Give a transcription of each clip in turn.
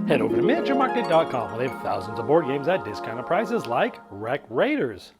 Head over to miniaturemarket.com where they have thousands of board games at discounted prices like Wreck Raiders.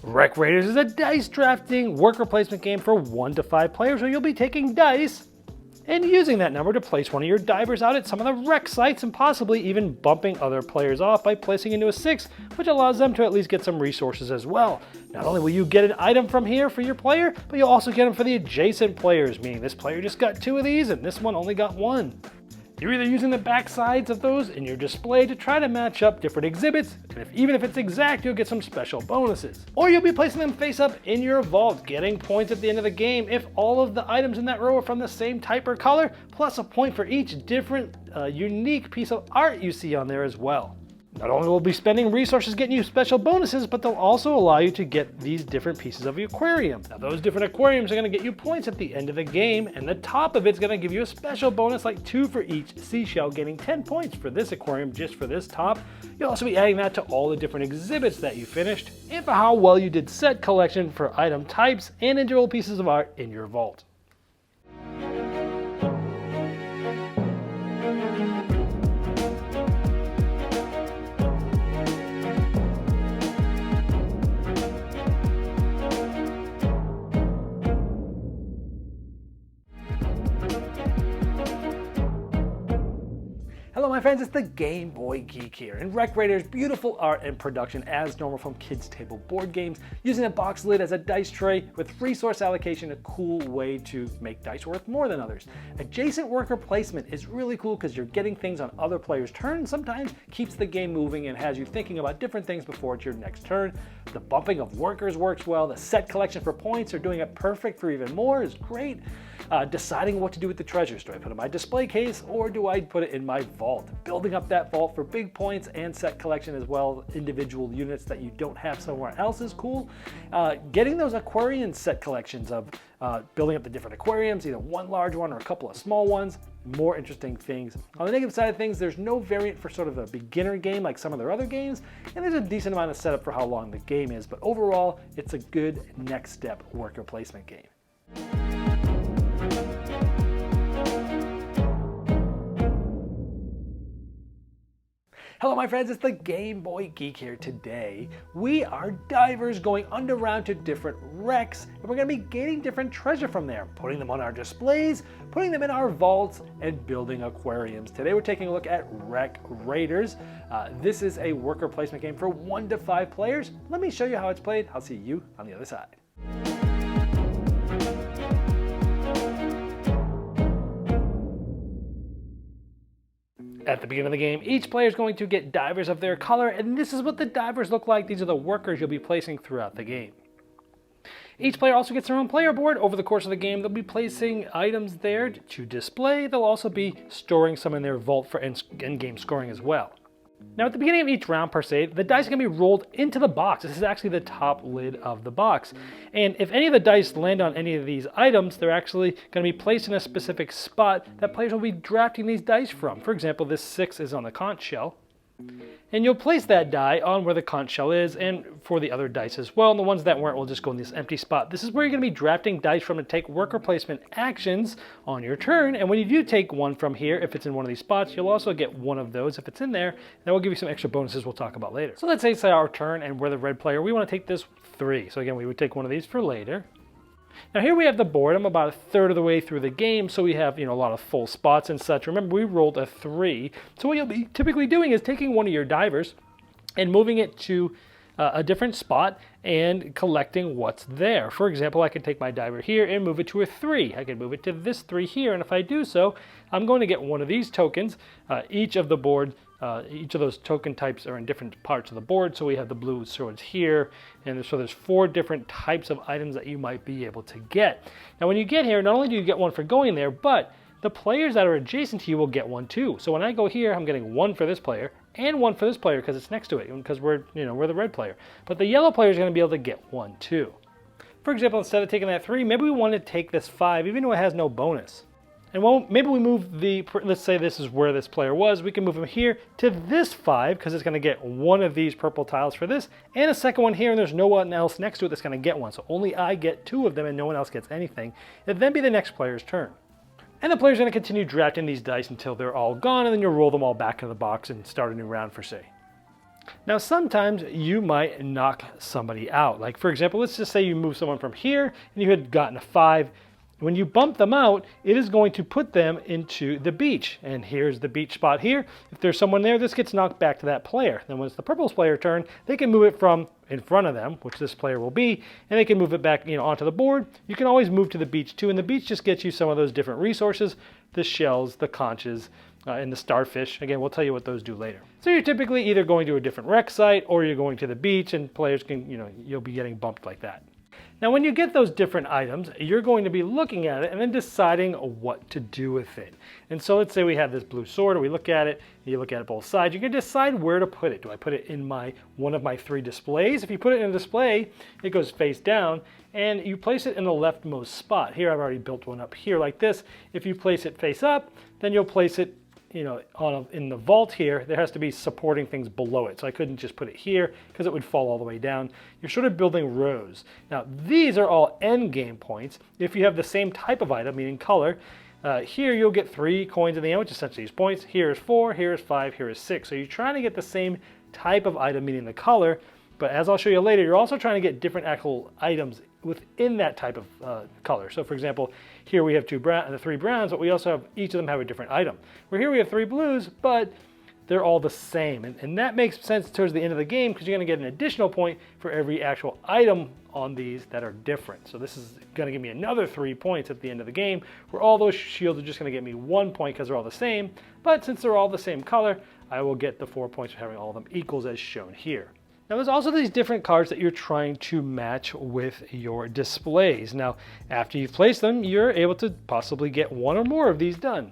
Wreck Raiders is a dice drafting worker placement game for 1 to 5 players where you'll be taking dice and using that number to place one of your divers out at some of the wreck sites and possibly even bumping other players off by placing into a 6, which allows them to at least get some resources as well. Not only will you get an item from here for your player, but you'll also get them for the adjacent players, meaning this player just got 2 of these and this one only got 1. You're either using the back sides of those in your display to try to match up different exhibits, and even if it's exact, you'll get some special bonuses. Or you'll be placing them face up in your vault, getting points at the end of the game if all of the items in that row are from the same type or color, plus a point for each different unique piece of art you see on there as well. Not only will we be spending resources getting you special bonuses, but they'll also allow you to get these different pieces of the aquarium. Now those different aquariums are going to get you points at the end of the game, and the top of it's going to give you a special bonus like 2 for each seashell, getting 10 points for this aquarium just for this top. You'll also be adding that to all the different exhibits that you finished, and for how well you did set collection for item types and individual pieces of art in your vault. Hello my friends, it's the Game Boy Geek here, and Wreck Raiders' beautiful art and production as normal from Kids Table Board Games, using a box lid as a dice tray with resource allocation, a cool way to make dice worth more than others. Adjacent worker placement is really cool because you're getting things on other players' turns, sometimes keeps the game moving and has you thinking about different things before it's your next turn. The bumping of workers works well, the set collection for points or doing it perfect for even more is great. Deciding what to do with the treasures. Do I put it in my display case or do I put it in my vault? Building up that vault for big points and set collection as well, individual units that you don't have somewhere else is cool. Getting those aquarium set collections of building up the different aquariums, either one large one or a couple of small ones, more interesting things. On the negative side of things, there's no variant for sort of a beginner game like some of their other games, and there's a decent amount of setup for how long the game is, but overall, it's a good next step worker placement game. Hello my friends, it's the Game Boy Geek here. Today we are divers going underground to different wrecks, and we're going to be gaining different treasure from there, putting them on our displays, putting them in our vaults, and building aquariums. Today we're taking a look at Wreck Raiders. This is a worker placement game for 1 to 5 players. Let me show you how it's played. I'll see you on the other side. At the beginning of the game, each player is going to get divers of their color, and this is what the divers look like. These are the workers you'll be placing throughout the game. Each player also gets their own player board. Over the course of the game, they'll be placing items there to display. They'll also be storing some in their vault for in-game scoring as well. Now at the beginning of each round per se, the dice are going to be rolled into the box. This is actually the top lid of the box. And if any of the dice land on any of these items, they're actually going to be placed in a specific spot that players will be drafting these dice from. For example, this 6 is on the conch shell. And you'll place that die on where the conch shell is, and for the other dice as well. And the ones that weren't will just go in this empty spot. This is where you're going to be drafting dice from to take worker placement actions on your turn. And when you do take one from here, if it's in one of these spots, you'll also get one of those if it's in there. And that will give you some extra bonuses we'll talk about later. So let's say it's our turn and we're the red player. We want to take this 3. So again, we would take one of these for later. Now here we have the board. I'm about 1/3 of the way through the game, so we have a lot of full spots and such. Remember, we rolled a 3. So what you'll be typically doing is taking one of your divers and moving it to a different spot and collecting what's there. For example, I can take my diver here and move it to a 3. I can move it to this 3 here, and if I do so, I'm going to get one of these tokens. Each of those token types are in different parts of the board. So we have the blue swords here, and so there's 4 different types of items that you might be able to get. Now when you get here, not only do you get one for going there, but the players that are adjacent to you will get one too. So when I go here, I'm getting 1 for this player and 1 for this player because it's next to it, because we're the red player. But the yellow player is going to be able to get 1 too. For example, instead of taking that 3, maybe we want to take this 5, even though it has no bonus. And maybe we move let's say this is where this player was, we can move him here to this 5 because it's going to get 1 of these purple tiles for this, and a second one here, and there's no one else next to it that's going to get 1. So only I get 2 of them and no one else gets anything. It'd then be the next player's turn. And the player's going to continue drafting these dice until they're all gone, and then you'll roll them all back into the box and start a new round for say. Now sometimes you might knock somebody out. Like for example, let's just say you move someone from here and you had gotten a 5. When you bump them out, it is going to put them into the beach. And here's the beach spot here. If there's someone there, this gets knocked back to that player. Then when it's the purple player's turn, they can move it from in front of them, which this player will be, and they can move it back, onto the board. You can always move to the beach too, and the beach just gets you some of those different resources, the shells, the conches, and the starfish. Again, we'll tell you what those do later. So you're typically either going to a different rec site or you're going to the beach, and players can, you'll be getting bumped like that. Now when you get those different items, you're going to be looking at it and then deciding what to do with it. And so let's say we have this blue sword, and we look at it, you look at it both sides, you can decide where to put it. Do I put it in one of my 3 displays? If you put it in a display, it goes face down, and you place it in the leftmost spot. Here I've already built one up here like this. If you place it face up, then you'll place it in the vault here. There has to be supporting things below it. So I couldn't just put it here because it would fall all the way down. You're sort of building rows. Now these are all end game points. If you have the same type of item, meaning color, here you'll get 3 coins in the end, which essentially is points. Here is 4, here is 5, here is 6. So you're trying to get the same type of item, meaning the color, but as I'll show you later, you're also trying to get different actual items within that type of color. So for example, here we have 3 browns, but we also have, each of them have a different item. Where here we have 3 blues, but they're all the same. And that makes sense towards the end of the game because you're gonna get an additional point for every actual item on these that are different. So this is gonna give me another 3 points at the end of the game, where all those shields are just gonna get me 1 point because they're all the same. But since they're all the same color, I will get the 4 points for having all of them equals as shown here. Now there's also these different cards that you're trying to match with your displays. Now after you've placed them, you're able to possibly get 1 or more of these done.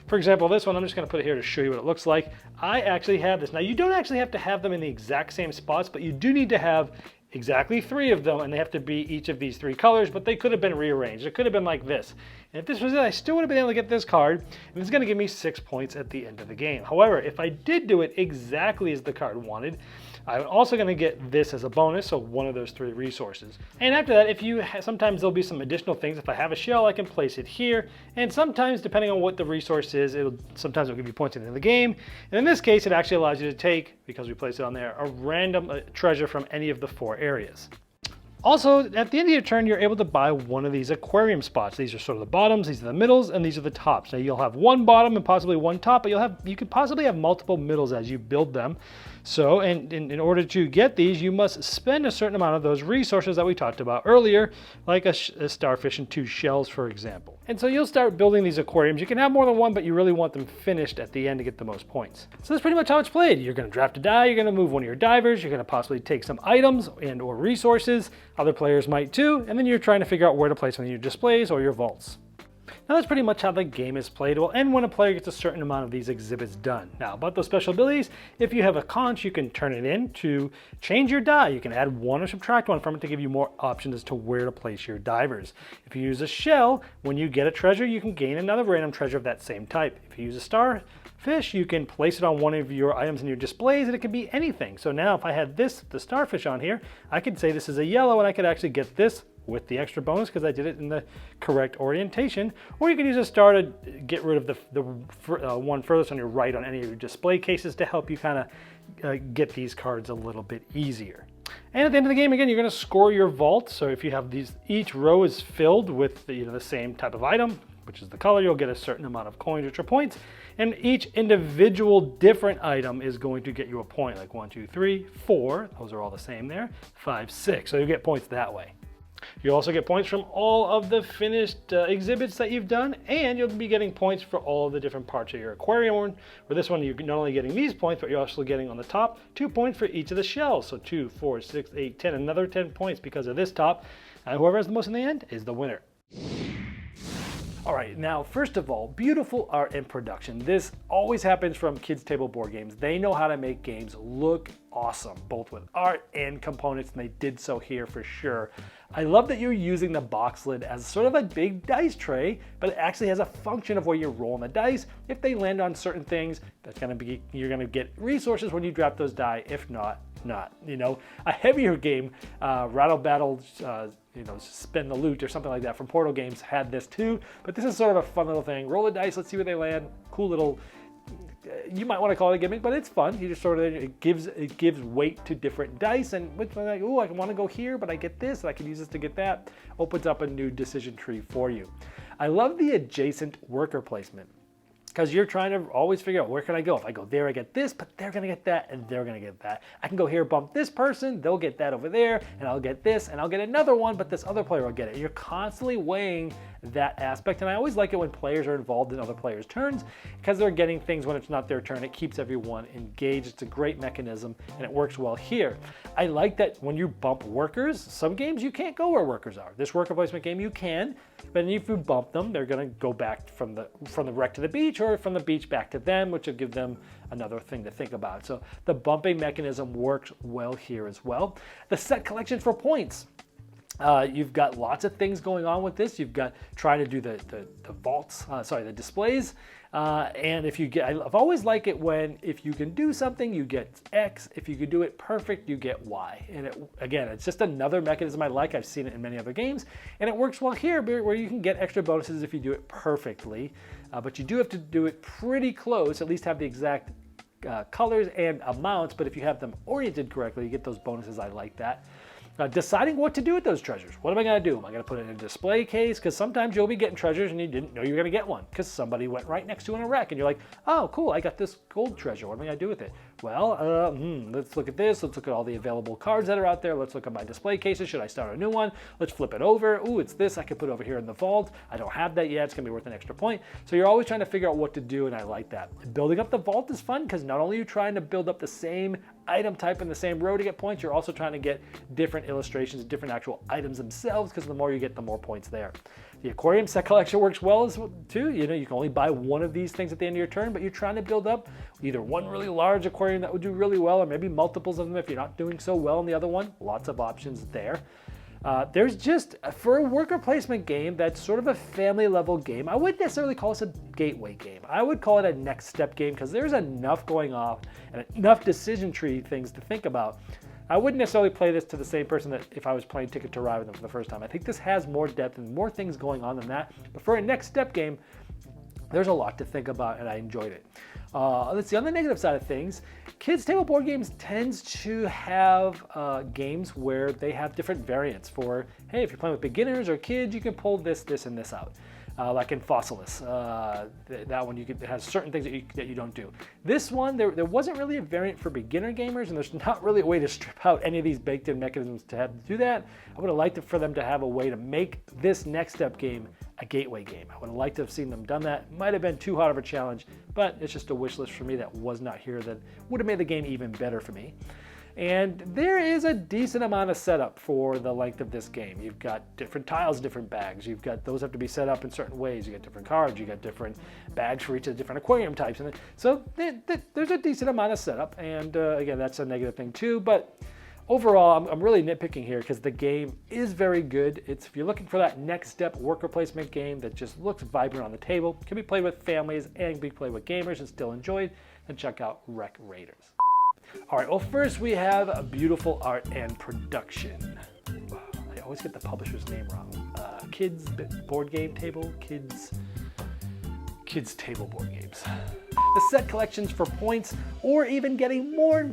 For example, this one, I'm just going to put it here to show you what it looks like. I actually have this. Now you don't actually have to have them in the exact same spots, but you do need to have exactly 3 of them, and they have to be each of these 3 colors, but they could have been rearranged. It could have been like this. And if this was it, I still would have been able to get this card, and it's going to give me 6 points at the end of the game. However, if I did do it exactly as the card wanted, I'm also going to get this as a bonus, so 1 of those 3 resources. And after that, sometimes there'll be some additional things. If I have a shell, I can place it here, and sometimes, depending on what the resource is, sometimes it'll give you points at the end of the game. And in this case, it actually allows you to take, because we placed it on there, a random treasure from any of the 4 areas. Also, at the end of your turn, you're able to buy 1 of these aquarium spots. These are sort of the bottoms, these are the middles, and these are the tops. Now you'll have 1 bottom and possibly 1 top, but you could possibly have multiple middles as you build them. So, and in order to get these, you must spend a certain amount of those resources that we talked about earlier, like a starfish and 2 shells, for example. And so you'll start building these aquariums. You can have more than 1, but you really want them finished at the end to get the most points. So that's pretty much how it's played. You're going to draft a die, you're going to move 1 of your divers, you're going to possibly take some items and or resources. Other players might too, and then you're trying to figure out where to place them in your displays or your vaults. Now that's pretty much how the game is played. It will end when a player gets a certain amount of these exhibits done. Now about those special abilities, if you have a conch, you can turn it in to change your die. You can add 1 or subtract 1 from it to give you more options as to where to place your divers. If you use a shell, when you get a treasure, you can gain another random treasure of that same type. If you use a starfish, you can place it on 1 of your items in your displays, and it can be anything. So now if I had the starfish on here, I could say this is a yellow, and I could actually get this with the extra bonus because I did it in the correct orientation. Or you can use a star to get rid of the one furthest on your right on any of your display cases to help you kind of get these cards a little bit easier. And at the end of the game, again, you're going to score your vault. So if you have these, each row is filled with the same type of item, which is the color, you'll get a certain amount of coins, which are points. And each individual different item is going to get you a point, like 1, 2, 3, 4. Those are all the same there. 5, 6. So you get points that way. You'll also get points from all of the finished exhibits that you've done, and you'll be getting points for all of the different parts of your aquarium. For this one, you're not only getting these points, but you're also getting on the top 2 points for each of the shells. So 2, 4, 6, 8, 10, another 10 points because of this top. And whoever has the most in the end is the winner. All right, now, first of all, beautiful art and production. This always happens from Kids Table Board Games. They know how to make games look awesome, both with art and components, and they did so here for sure. I love that you're using the box lid as sort of a big dice tray, but it actually has a function of where you're rolling the dice. If they land on certain things, you're gonna get resources when you drop those die. If not, not. A heavier game, Rattle Battle, Spin the Loot or something like that from Portal Games had this too, but this is sort of a fun little thing. Roll the dice, let's see where they land. Cool little, you might want to call it a gimmick, but it's fun. You just sort of, it gives weight to different dice, and which one, like, oh, I want to go here, but I get this, and I can use this to get that. Opens up a new decision tree for you. I love the adjacent worker placement, because you're trying to always figure out, where can I go? If I go there, I get this, but they're going to get that, and they're going to get that. I can go here, bump this person, they'll get that over there, and I'll get this, and I'll get another one, but this other player will get it. You're constantly weighing that aspect, and I always like it when players are involved in other players' turns, because they're getting things when it's not their turn. It keeps everyone engaged. It's a great mechanism, and it works well here. I like that when you bump workers, some games you can't go where workers are. This worker placement game you can, but if you bump them, they're going to go back from the wreck to the beach, or from the beach back to them, which will give them another thing to think about. So the bumping mechanism works well here as well. The set collection for points. You've got lots of things going on with this. You've got trying to do the vaults, the displays. And if you get, I've always liked it when if you can do something, you get X. If you can do it perfect, you get Y. And again, it's just another mechanism I like. I've seen it in many other games, and it works well here, where you can get extra bonuses if you do it perfectly. But you do have to do it pretty close, at least have the exact colors and amounts. But if you have them oriented correctly, you get those bonuses. I like that. Deciding what to do with those treasures. What am I going to do? Am I going to put it in a display case? Because sometimes you'll be getting treasures and you didn't know you were going to get one because somebody went right next to you in a wreck, and you're like, oh, cool, I got this gold treasure. What am I going to do with it? Well, let's look at this. Let's look at all the available cards that are out there. Let's look at my display cases. Should I start a new one? Let's flip it over. Ooh, it's this. I could put over here in the vault. I don't have that yet. It's going to be worth an extra point. So you're always trying to figure out what to do, and I like that. Building up the vault is fun because not only are you trying to build up the same item type in the same row to get points, you're also trying to get different illustrations, different actual items themselves, because the more you get, the more points there. The aquarium set collection works well too. You can only buy one of these things at the end of your turn, but you're trying to build up either one really large aquarium that would do really well, or maybe multiples of them if you're not doing so well in the other one. Lots of options there. There's just, for a worker placement game that's sort of a family level game, I wouldn't necessarily call this a gateway game. I would call it a next step game because there's enough going off and enough decision tree things to think about. I wouldn't necessarily play this to the same person that if I was playing Ticket to Ride with them for the first time. I think this has more depth and more things going on than that. But for a next step game, there's a lot to think about, and I enjoyed it. Let's see, on the negative side of things, kids' table board games tends to have games where they have different variants for, hey, if you're playing with beginners or kids, you can pull this, this, and this out. Like in Fossilis, that one it has certain things that you don't do. This one, there wasn't really a variant for beginner gamers, and there's not really a way to strip out any of these baked-in mechanisms to have to do that. I would have liked for them to have a way to make this next step game a gateway game. I would have liked to have seen them done that. Might have been too hard of a challenge, but it's just a wish list for me that was not here that would have made the game even better for me. And there is a decent amount of setup for the length of this game. You've got different tiles, different bags. You've got those have to be set up in certain ways. You got different cards. You got different bags for each of the different aquarium types. And so there's a decent amount of setup. And again, that's a negative thing too. But overall, I'm really nitpicking here because the game is very good. If you're looking for that next step worker placement game that just looks vibrant on the table, can be played with families and can be played with gamers and still enjoyed, then check out Wreck Raiders. All right, well, first we have a beautiful art and production. I always get the publisher's name wrong. Kids board game table, kids table board games. The set collections for points, or even getting more,